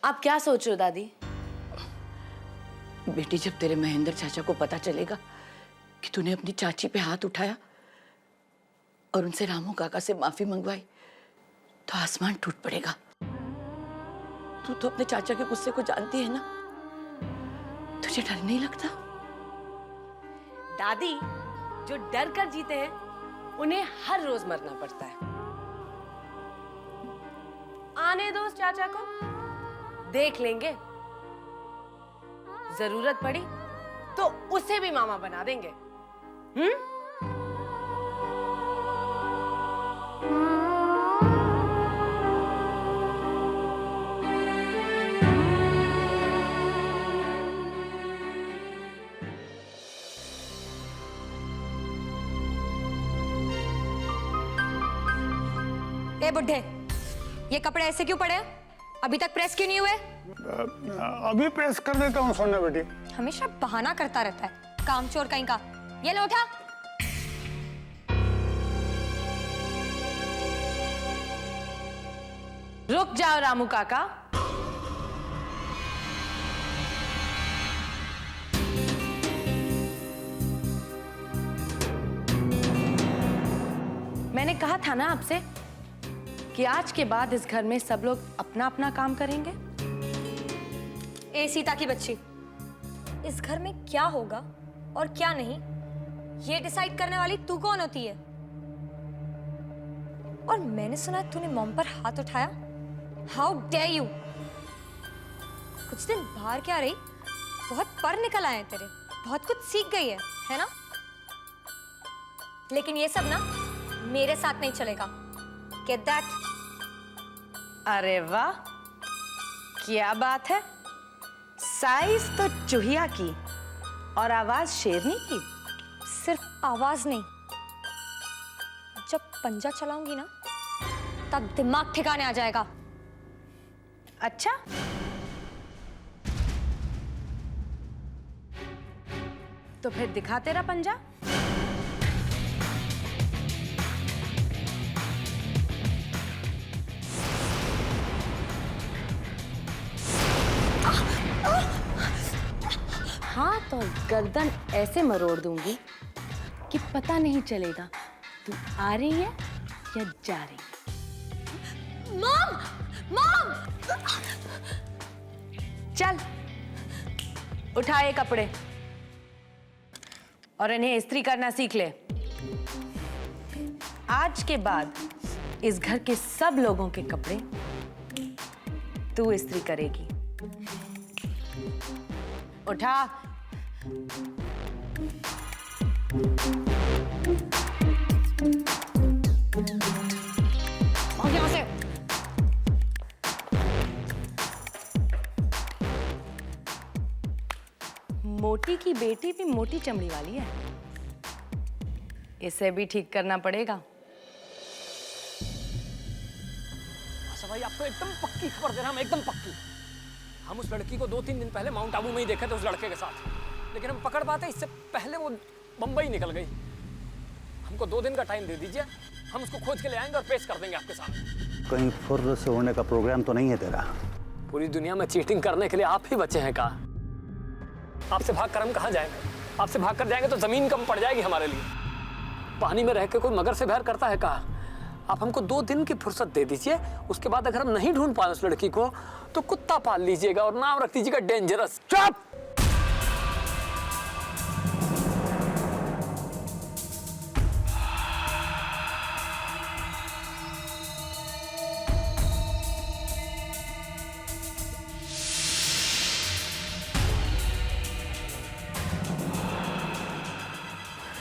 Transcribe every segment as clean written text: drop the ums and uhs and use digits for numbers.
आप क्या सोच रहे हो दादी? बेटी, जब तेरे महेंद्र चाचा को पता चलेगा कि तूने अपनी चाची पे हाथ उठाया और उनसे रामू काका से माफी मंगवाई तो आसमान टूट पड़ेगा। तू तो अपने चाचा के गुस्से को जानती है ना? तुझे डर नहीं लगता? दादी, जो डर कर जीते हैं उन्हें हर रोज मरना पड़ता है। आने दो उस चाचा को, देख लेंगे। जरूरत पड़ी तो उसे भी मामा बना देंगे। ए बुड्ढे, ये कपड़े ऐसे क्यों पड़े हैं? अभी तक प्रेस क्यों नहीं हुए? अभी प्रेस कर देता हूँ सोना बेटी। हमेशा बहाना करता रहता है, कामचोर कहीं का। ये लो उठा। रुक जाओ रामू काका। मैंने कहा था ना आपसे कि आज के बाद इस घर में सब लोग अपना अपना काम करेंगे। ए सीता की बच्ची, इस घर में क्या होगा और क्या नहीं, ये डिसाइड करने वाली तू कौन होती है? और मैंने सुना तूने मॉम पर हाथ उठाया। How dare you! कुछ दिन बाहर क्या रही, बहुत पर निकल आए हैं तेरे, बहुत कुछ सीख गई है ना? लेकिन ये सब ना मेरे साथ नहीं चलेगा। Get that? अरे वाह, क्या बात है। साइज तो चूहिया की और आवाज शेरनी की। सिर्फ आवाज नहीं, जब पंजा चलाऊंगी ना तब दिमाग ठिकाने आ जाएगा। अच्छा, तो फिर दिखा तेरा पंजा। हाँ, तो गर्दन ऐसे मरोड़ दूंगी कि पता नहीं चलेगा तू आ रही है या जा रही है। मॉम! मॉम! चल, उठा ये कपड़े और इन्हें इस्त्री करना सीख ले। आज के बाद इस घर के सब लोगों के कपड़े तू इस्त्री करेगी। उठा। भाग यहाँ से। मोटी की बेटी भी मोटी चमड़ी वाली है, इसे भी ठीक करना पड़ेगा। अच्छा भाई, आपको एकदम पक्की खबर दे रहा हूं, एकदम पक्की। हम उस लड़की को 2-3 दिन पहले माउंट आबू में ही देखे थे उस लड़के के साथ, लेकिन हम पकड़ पाते इससे पहले वो बंबई निकल गई। हमको 2 दिन का टाइम दे दीजिए, हम उसको खोज के ले आएंगे और पेश कर देंगे आपके साथ। कहीं फुर्र से होने का प्रोग्राम तो नहीं है तेरा? पूरी दुनिया में चीटिंग करने के लिए आप ही बचे हैं। कहा आपसे भाग कर हम कहाँ जाएंगे? आपसे भाग कर जाएंगे तो जमीन कम पड़ जाएगी हमारे लिए। पानी में रह के कोई मगर से प्यार करता है? कहा आप हमको 2 दिन की फुर्सत दे दीजिए, उसके बाद अगर हम नहीं ढूंढ पाए उस लड़की को तो कुत्ता पाल लीजिएगा और नाम रख दीजिएगा डेंजरस। चुप!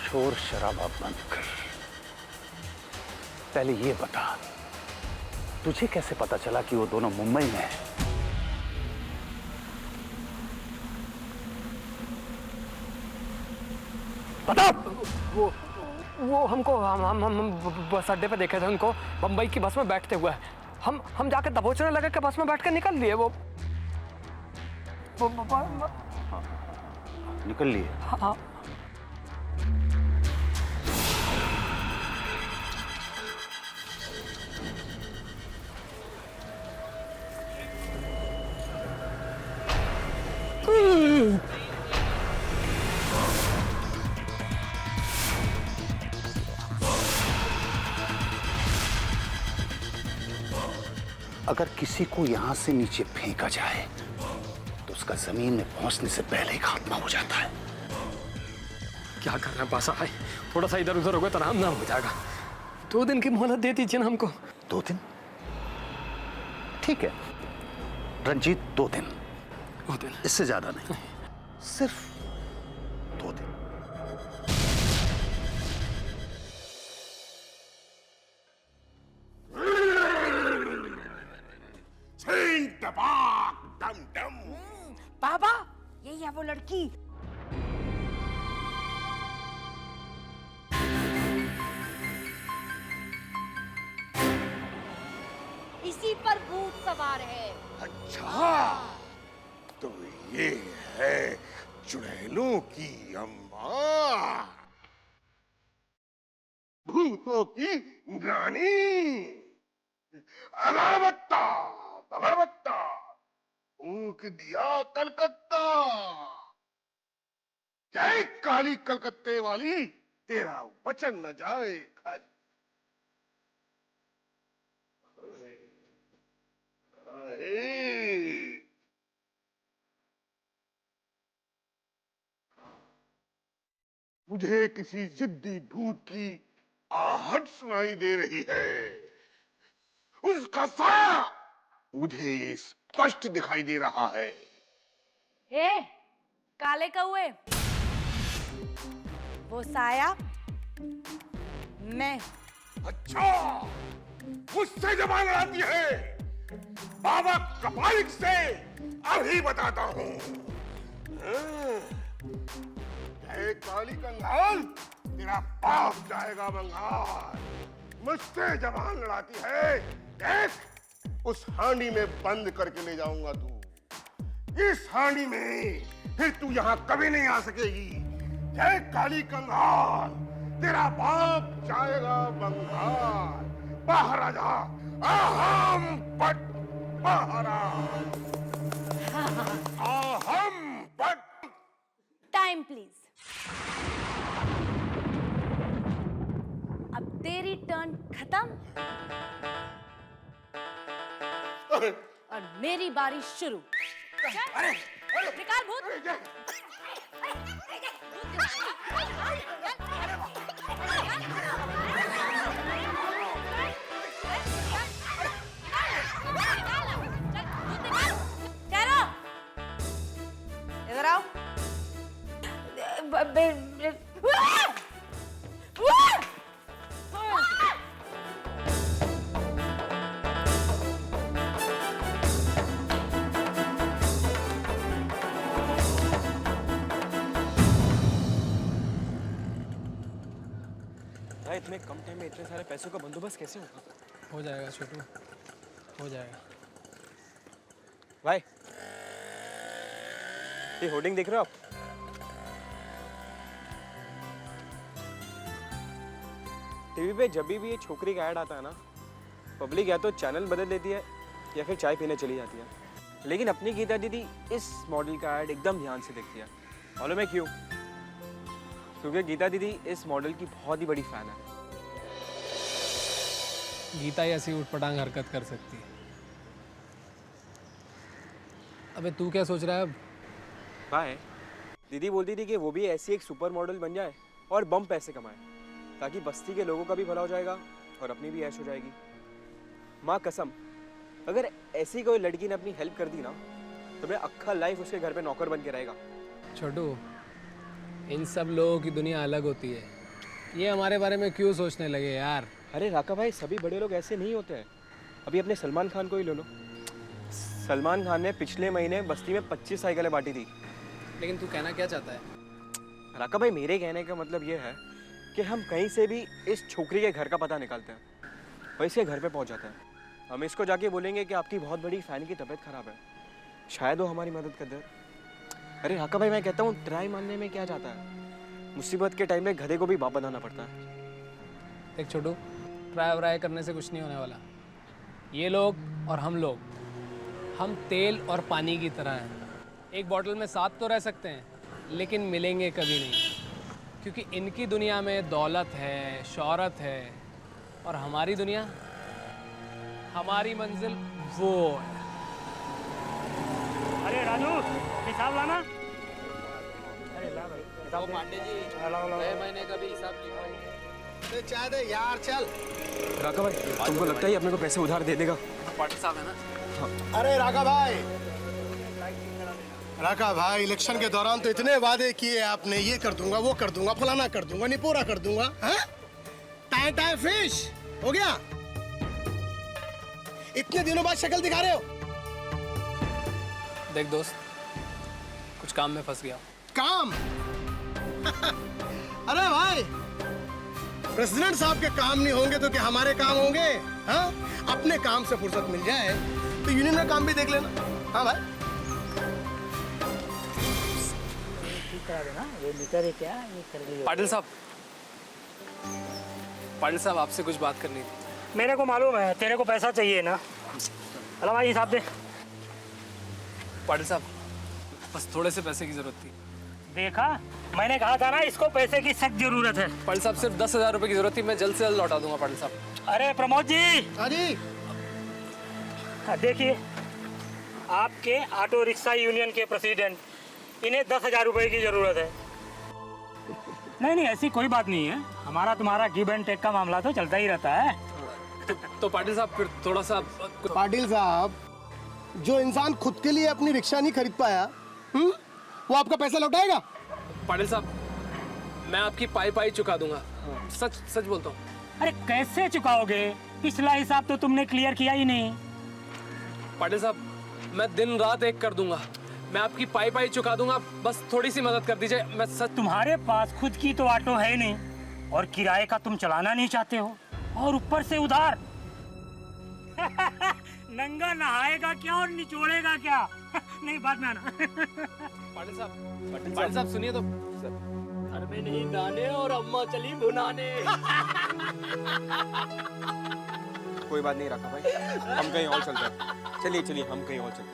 शोर शराबा बंद कर। पहले ये बता, तुझे कैसे पता चला कि वो दोनों मुंबई में हैं? बता। वो हमको हम बस अड्डे पे देखे थे उनको, बंबई की बस में बैठते हुए। हम जाके दबोचने लगे कि बस में बैठ कर निकल लिए वो निकल लिए? हाँ। अगर किसी को यहां से नीचे फेंका जाए तो उसका जमीन में पहुंचने से पहले ही खात्मा हो जाता है। क्या करना है पासा भाई, थोड़ा सा इधर उधर होगा तो आराम नाम हो जाएगा। 2 दिन की मोहलत दे दीजिए ना हमको। 2 दिन? ठीक है रंजीत, 2 दिन, 2 दिन, इससे ज्यादा नहीं, सिर्फ 2 दिन। बाबा यही है वो लड़की। इसी पर भूत सवार है। अच्छा, तो ये है चुड़ैलों की अम्मा, भूतों की रानी। अगरबत्ता अगरबत्ता फूंक दिया कलकत्ता। जय काली कलकत्ते वाली, तेरा वचन न जाए खाली। मुझे किसी जिद्दी भूत की आहट सुनाई दे रही है। उसका साया मुझे स्पष्ट दिखाई दे रहा है। हे काले कौए, वो साया मैं। अच्छा, मुझसे जबान लड़ाती है। बाबा कपालिक से अभी बताता हूँ। काली कंगाल, तेरा बाप जाएगा बंगाल। मुझसे जबान लड़ाती है, देख उस हांडी में बंद करके ले जाऊंगा तू। इस हांडी में फिर तू यहाँ कभी नहीं आ सकेगी। जय काली कंगाल, तेरा बाप जाएगा बंगाल। बाहर आ जा, अहम पट बाहर आ। अहम पट। Time please. अब तेरी टर्न खत्म और मेरी बारी शुरू। अरे निकाल भूत। इधर आओ। भाई इतने कम टाइम में इतने सारे पैसों का बंदोबस्त कैसे होगा? हो जाएगा छोटू, हो जाएगा। भाई ये होर्डिंग देख रहे हो आप? टीवी पे जब भी ये छोकरी का ऐड आता है ना, पब्लिक या तो चैनल बदल देती है या फिर चाय पीने चली जाती है। लेकिन अपनी गीता दीदी इस मॉडल का ऐड एकदम ध्यान से देखती है। मालूम है क्यों? क्योंकि गीता दीदी इस मॉडल की बहुत ही बड़ी फैन है। गीता ही ऐसी उठपटांग हरकत कर सकती है। अबे तू क्या सोच रहा है अब? भाई दीदी बोलती थी कि वो भी ऐसी एक सुपर मॉडल बन जाए और बम पैसे कमाए, ताकि बस्ती के लोगों का भी भला हो जाएगा और अपनी भी ऐश हो जाएगी। माँ कसम, अगर ऐसी कोई लड़की ने अपनी हेल्प कर दी ना, तो मैं अक्खा लाइफ उसके घर पे नौकर बन के रहेगा। छोटू, इन सब लोगों की दुनिया अलग होती है। ये हमारे बारे में क्यों सोचने लगे यार? अरे राका भाई, सभी बड़े लोग ऐसे नहीं होते हैं। अभी अपने सलमान खान को ही ले लो। सलमान खान ने पिछले महीने बस्ती में 25 साइकिलें बांटी थी। लेकिन तू कहना क्या चाहता है? राका भाई, मेरे कहने का मतलब ये है कि हम कहीं से भी इस छोकरी के घर का पता निकालते हैं और इसके घर पे पहुंच जाते हैं। हम इसको जाके बोलेंगे कि आपकी बहुत बड़ी फैन की तबीयत खराब है, शायद वो हमारी मदद कर दे। अरे राका भाई, मैं कहता हूँ ट्राई मारने में क्या जाता है? मुसीबत के टाइम में गधे को भी बाप बनाना पड़ता है। देख छोटू, ट्राई व्राई करने से कुछ नहीं होने वाला। ये लोग और हम लोग, हम तेल और पानी की तरह हैं। एक बोतल में साथ तो रह सकते हैं, लेकिन मिलेंगे कभी नहीं, क्योंकि इनकी दुनिया में दौलत है, शोहरत है, और हमारी दुनिया, हमारी मंजिल वो है। अरे राजू हिसाब लाना। अरे ला भाई हिसाब पांडे जी लाओ 6 महीने का भी हिसाब लिखवाइए। चाय दे यार चल। राघव भाई तुमको लगता है अपने को पैसे उधार दे देगा? पाटिल साहब है ना। अरे राघा भाई इलेक्शन के दौरान तो इतने वादे किए आपने, ये कर दूंगा वो कर दूंगा फलाना कर दूंगा निपोरा कर दूंगा। टाइ टाइ फिश हो गया। इतने दिनों बाद शक्ल दिखा रहे हो। देख दोस्त, कुछ काम में फंस गया। काम? अरे भाई प्रेसिडेंट साहब के काम नहीं होंगे तो क्या हमारे काम होंगे? हाँ, अपने काम से फुर्सत मिल जाए तो यूनियन का काम भी देख लेना। हाँ भाई करा देना, ये मीटर है क्या ये कर लियो। पाटिल साहब आपसे कुछ बात करनी थी। मेरे को मालूम है तेरे को पैसा चाहिए ना। अला भाई हिसाब दे। पाटिल साहब बस थोड़े से पैसे की जरूरत थी। देखा मैंने कहा था ना इसको पैसे की सख्त जरूरत है। पाटिल साहब सिर्फ 10,000 रुपए की जरूरत थी, मैं जल्द से जल्द लौटा दूंगा। पाटिल साहब। अरे प्रमोद जी। हाँ जी। देखिए आपके ऑटो रिक्शा यूनियन के प्रेसिडेंट, इन्हें 10,000 रुपए की जरूरत है। नहीं ऐसी कोई बात नहीं है, हमारा तुम्हारा गिव एंड टेक का मामला तो चलता ही रहता है। तो पाटिल साहब फिर थोड़ा सा। पाटिल साहब जो इंसान खुद के लिए अपनी रिक्शा नहीं खरीद पाया वो आपका पैसा लौटाएगा? पाटिल साहब मैं आपकी पाई चुका दूंगा। सच बोलता हूँ। अरे कैसे चुकाओगे? पिछला हिसाब तो तुमने क्लियर किया ही नहीं। पाटिल साहब मैं दिन रात एक कर दूंगा, मैं आपकी पाई चुका दूंगा, बस थोड़ी सी मदद कर दीजिए। मैं सच। तुम्हारे पास खुद की तो ऑटो है नहीं और किराए का तुम चलाना नहीं चाहते हो और ऊपर से उधार। नंगा नहाएगा क्या और निचोड़ेगा क्या? नहीं बाद में आना। पाटिल साहब सुनिए तो। घर में नहीं दाने और अम्मा चली भुनाने। कोई बात नहीं राघव भाई, हम कहीं और चलते हैं। चलिए हम कहीं और चलते हैं।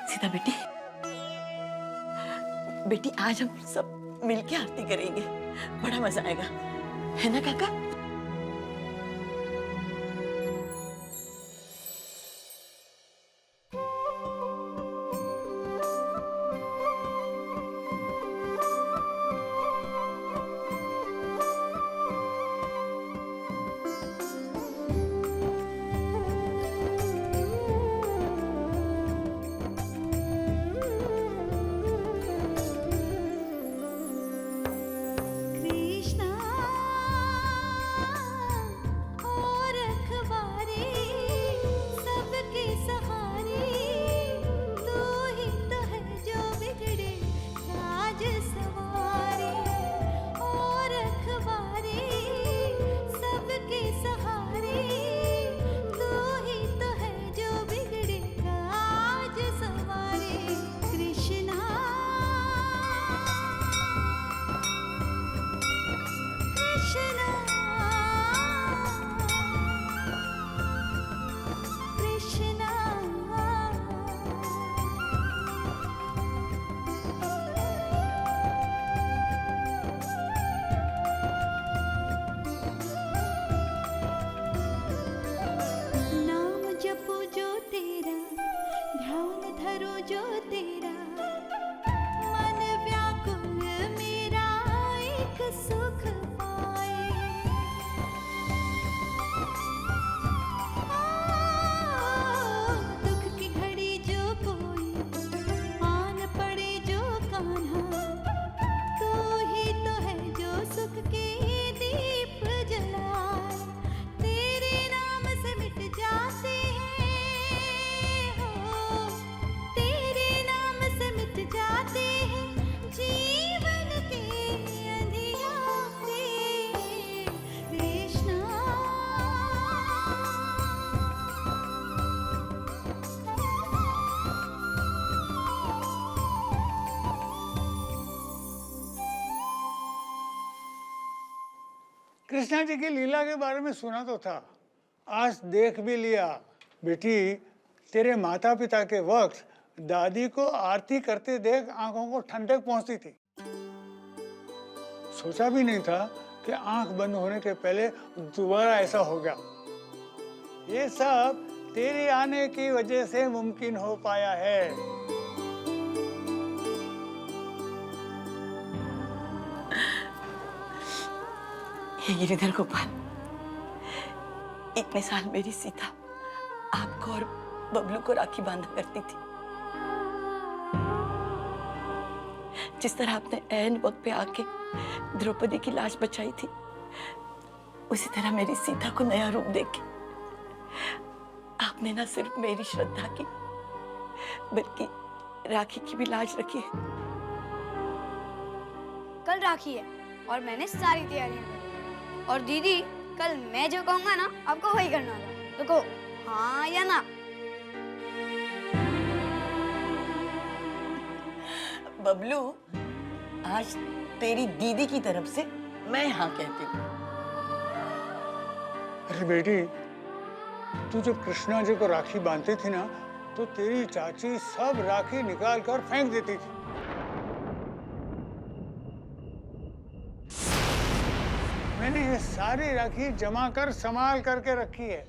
सीता बेटी आज हम सब मिलके आरती करेंगे, बड़ा मजा आएगा, है ना काका? जाते हैं हो तेरे नाम कृष्णा जी की लीला के बारे में सुना तो था, आज देख भी लिया। बेटी, तेरे माता पिता के वक्त दादी को आरती करते देख आंखों को ठंडक पहुंचती थी। सोचा भी नहीं था कि आंख बंद होने के पहले दोबारा ऐसा होगा। ये सब तेरे आने की वजह से मुमकिन हो पाया है। ये गिरिधर गोपाल, इतने साल मेरी सीता आपको और बबलू को राखी बांधा करती थी। जिस तरह आपने ऐन वक्त पे आके द्रौपदी की लाश बचाई थी, उसी तरह मेरी सीता को नया रूप देके आपने न सिर्फ मेरी श्रद्धा की, बल्कि राखी की भी लाज रखी है। कल राखी है और मैंने सारी तैयारियां कर ली। और दीदी, कल मैं जो कहूंगा ना, आपको वही करना होगा। तो कहो हाँ या ना। बबलू, आज तेरी दीदी की तरफ से मैं हाँ कहती हूँ। अरे बेटी, तू जब कृष्णा जी को राखी बांधती थी ना, तो तेरी चाची सब राखी निकाल कर फेंक देती थी। मैंने ये सारी राखी जमा कर संभाल करके रखी है।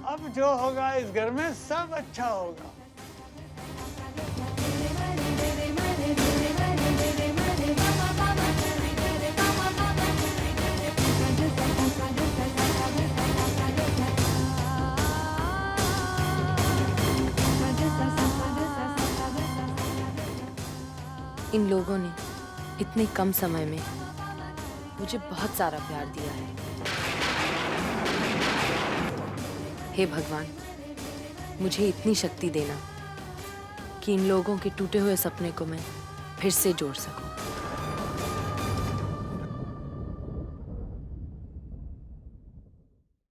अब जो होगा इस घर में सब अच्छा होगा। इन लोगों ने इतने कम समय में मुझे बहुत सारा प्यार दिया है। हे भगवान, मुझे इतनी शक्ति देना कि इन लोगों के टूटे हुए सपने को मैं फिर से जोड़ सकूं।